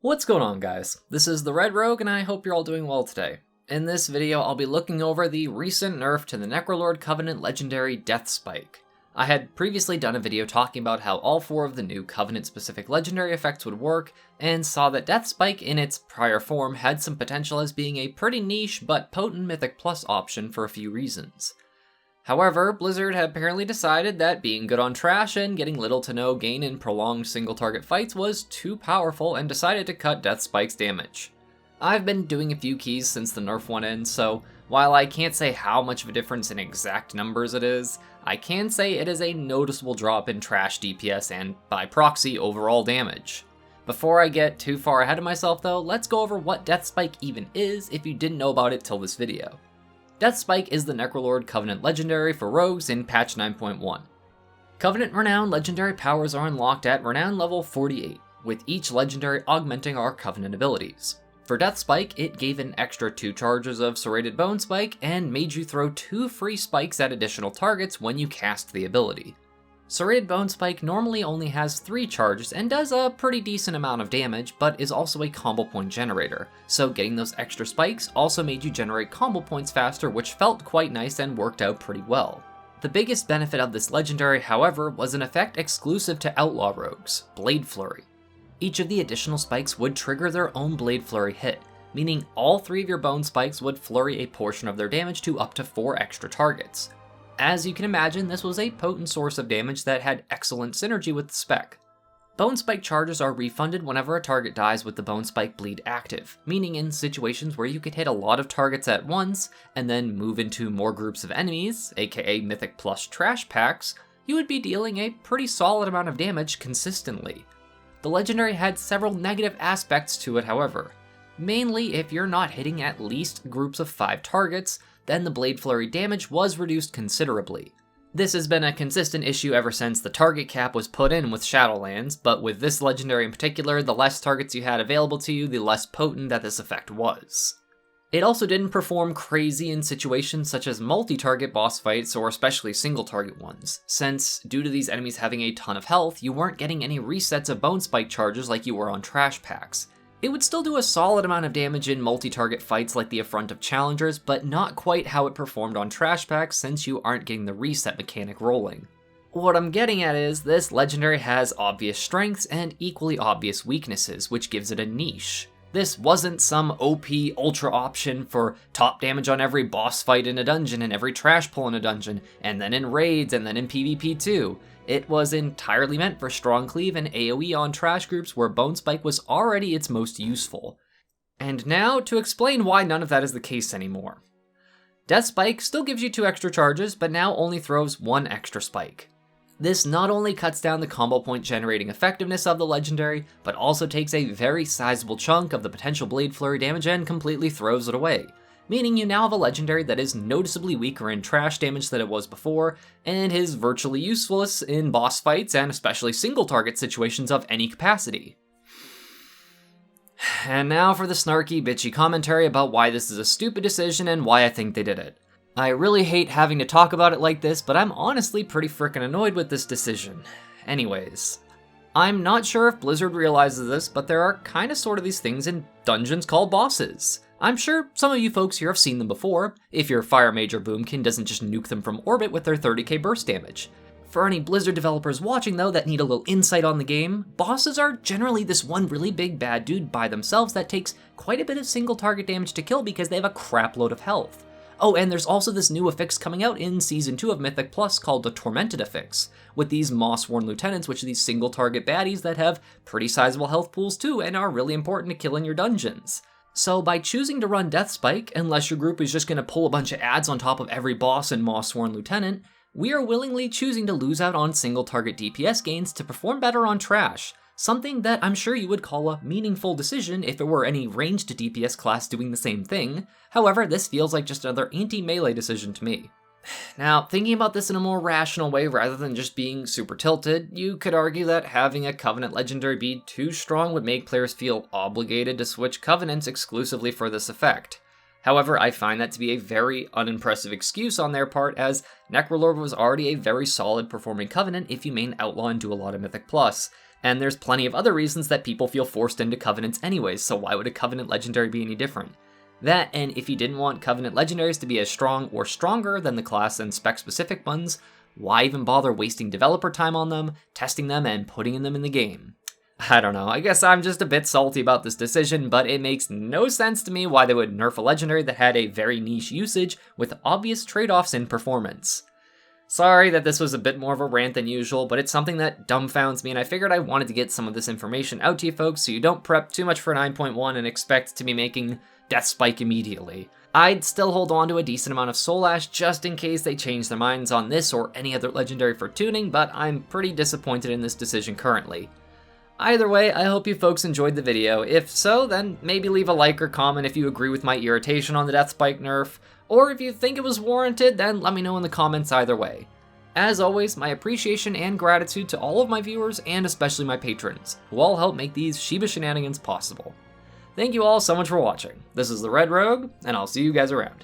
What's going on, guys? This is the Red Rogue and I hope you're all doing well today. In this video I'll be looking over the recent nerf to the Necrolord Covenant legendary Deathspike. I had previously done a video talking about how all 4 of the new Covenant specific legendary effects would work, and saw that Deathspike in its prior form had some potential as being a pretty niche but potent Mythic Plus option for a few reasons. However, Blizzard had apparently decided that being good on trash and getting little to no gain in prolonged single target fights was too powerful and decided to cut Deathspike's damage. I've been doing a few keys since the nerf went in, so while I can't say how much of a difference in exact numbers it is, I can say it is a noticeable drop in trash DPS and, by proxy, overall damage. Before I get too far ahead of myself though, let's go over what Deathspike even is if you didn't know about it till this video. Deathspike is the Necrolord Covenant legendary for rogues in patch 9.1. Covenant Renown legendary powers are unlocked at Renown level 48, with each legendary augmenting our Covenant abilities. For Deathspike, it gave an extra 2 charges of Serrated Bone Spike and made you throw 2 free spikes at additional targets when you cast the ability. Serrated Bone Spike normally only has 3 charges and does a pretty decent amount of damage, but is also a combo point generator, so getting those extra spikes also made you generate combo points faster, which felt quite nice and worked out pretty well. The biggest benefit of this legendary, however, was an effect exclusive to Outlaw Rogues, Blade Flurry. Each of the additional spikes would trigger their own Blade Flurry hit, meaning all 3 of your bone spikes would flurry a portion of their damage to up to 4 extra targets. As you can imagine, this was a potent source of damage that had excellent synergy with the spec. Bone Spike charges are refunded whenever a target dies with the Bone Spike bleed active, meaning in situations where you could hit a lot of targets at once and then move into more groups of enemies, aka Mythic Plus trash packs, you would be dealing a pretty solid amount of damage consistently. The legendary had several negative aspects to it, however. Mainly, if you're not hitting at least groups of 5 targets, then the Blade Flurry damage was reduced considerably. This has been a consistent issue ever since the target cap was put in with Shadowlands, but with this legendary in particular, the less targets you had available to you, the less potent that this effect was. It also didn't perform crazy in situations such as multi-target boss fights or especially single-target ones, since due to these enemies having a ton of health, you weren't getting any resets of Bone Spike charges like you were on trash packs. It would still do a solid amount of damage in multi-target fights like the Affront of Challengers, but not quite how it performed on trash packs since you aren't getting the reset mechanic rolling. What I'm getting at is, this legendary has obvious strengths and equally obvious weaknesses, which gives it a niche. This wasn't some OP ultra option for top damage on every boss fight in a dungeon and every trash pull in a dungeon, and then in raids and then in PvP too. It was entirely meant for strong cleave and AoE on trash groups where Bone Spike was already its most useful. And now to explain why none of that is the case anymore. Deathspike still gives you 2 extra charges, but now only throws 1 extra spike. This not only cuts down the combo point generating effectiveness of the legendary, but also takes a very sizable chunk of the potential Blade Flurry damage and completely throws it away, meaning you now have a legendary that is noticeably weaker in trash damage than it was before, and is virtually useless in boss fights and especially single target situations of any capacity. And now for the snarky, bitchy commentary about why this is a stupid decision and why I think they did it. I really hate having to talk about it like this, but I'm honestly pretty frickin' annoyed with this decision. Anyways, I'm not sure if Blizzard realizes this, but there are kinda sorta these things in dungeons called bosses. I'm sure some of you folks here have seen them before, if your Fire Mage or Boomkin doesn't just nuke them from orbit with their 30k burst damage. For any Blizzard developers watching though that need a little insight on the game, bosses are generally this one really big bad dude by themselves that takes quite a bit of single target damage to kill because they have a crap load of health. Oh, and there's also this new affix coming out in Season 2 of Mythic Plus called the Tormented affix, with these Moss-Worn Lieutenants, which are these single target baddies that have pretty sizable health pools too and are really important to kill in your dungeons. So by choosing to run Deathspike, unless your group is just going to pull a bunch of ads on top of every boss and Moss-Worn Lieutenant, we are willingly choosing to lose out on single target DPS gains to perform better on trash, something that I'm sure you would call a meaningful decision if it were any ranged DPS class doing the same thing. However, this feels like just another anti-melee decision to me. Now, thinking about this in a more rational way rather than just being super tilted, you could argue that having a Covenant legendary be too strong would make players feel obligated to switch Covenants exclusively for this effect. However, I find that to be a very unimpressive excuse on their part, as Necrolord was already a very solid performing Covenant if you main Outlaw and do a lot of Mythic Plus, And there's plenty of other reasons that people feel forced into Covenants anyways, so why would a Covenant Legendary be any different? That, and if you didn't want Covenant Legendaries to be as strong or stronger than the class and spec-specific ones, why even bother wasting developer time on them, testing them, and putting them in the game? I don't know, I guess I'm just a bit salty about this decision, but it makes no sense to me why they would nerf a legendary that had a very niche usage with obvious trade-offs in performance. Sorry that this was a bit more of a rant than usual, but it's something that dumbfounds me, and I figured I wanted to get some of this information out to you folks so you don't prep too much for 9.1 and expect to be making Deathspike immediately. I'd still hold on to a decent amount of Soul Ash just in case they change their minds on this or any other legendary for tuning, but I'm pretty disappointed in this decision currently. Either way, I hope you folks enjoyed the video. If so, then maybe leave a like or comment if you agree with my irritation on the Deathspike nerf, or if you think it was warranted, then let me know in the comments either way. As always, my appreciation and gratitude to all of my viewers and especially my patrons, who all help make these Shiba Shenanigans possible. Thank you all so much for watching. This is the Red Rogue, and I'll see you guys around.